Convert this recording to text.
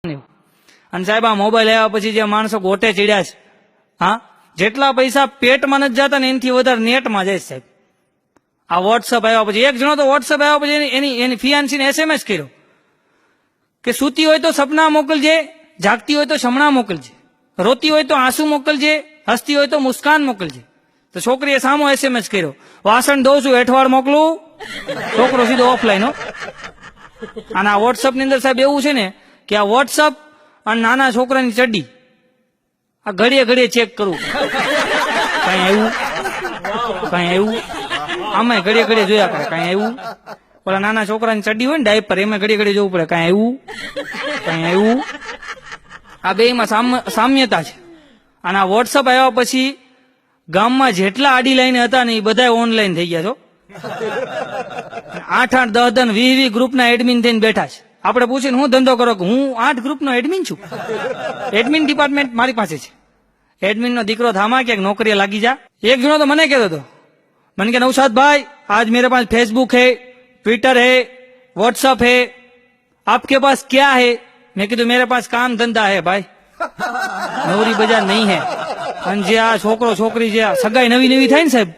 અને સાહેબ આ મોબાઈલ આવ્યા પછી જે માણસો ગોટે ચડ્યા છે, હા, જેટલા પૈસા પેટમાં નથી જતા ને એનાથી વધારે નેટમાં જાય સાહેબ. આ વોટ્સઅપ આવ્યા પછી એક જણો તો વોટ્સઅપ આવ્યા પછી એની ફિયાન્સીને SMS કર્યો કે સૂતી હોય તો સપના મોકલજે, જાગતી હોય તો શમણા મોકલજે, રોતી હોય તો આંસુ મોકલજે, હસતી હોય તો મુસ્કાન મોકલજે. તો છોકરીએ સામો SMS કર્યો, વાસણ ધોઉં છું એઠવાડ મોકલું. છોકરો સીધો ઓફલાઈન હો. અને આ વોટ્સઅપ ની અંદર સાહેબ એવું છે ને કે આ વોટ્સઅપ અને નાના છોકરાની ચડ્ડી આ ઘડીએ ઘડીએ ચેક કરવું, કઈ આવ્યું કઈ આવ્યું, આમાં ઘડીએ ઘડીએ જોયા કરે કઈ આવ્યું. ઓલા નાના છોકરાની ચડ્ડી હોય ને ડાયપર એમાં ઘડીએ ઘડીએ જોવું પડે કઈ આવ્યું કઈ આવ્યું. આ બેમાં સામ્યતા છે. અને આ વોટ્સઅપ આવ્યા પછી ગામમાં જેટલા આડી લાઈને હતા ને એ બધા ઓનલાઈન થઈ ગયા છો. 8-8, 10-10, 20-20 ગ્રુપના એડમિન થઈને બેઠા છે. આપણે પૂછીને હું ધંધો કરો કે હું 8 ગ્રુપનો એડમિન છું. એડમિન ડિપાર્ટમેન્ટ મારી પાસે છે. એડમિન નો દીકરો થામા ક્યાંક નોકરી લાગી જા. એક જણો તો મને કહેતો હતો, મને કે નૌશાદ ભાई आज मेरे पास फेसबुक है, ट्विटर है, व्हाट्सएप है, आपके पास क्या है? मैं कीधुं मेरे पास काम धंधा है भाई, नौरी बजार नहीं है. અને જે આ છોકરો છોકરી જે સગાઈ નવી નવી થાય ને સાહેબ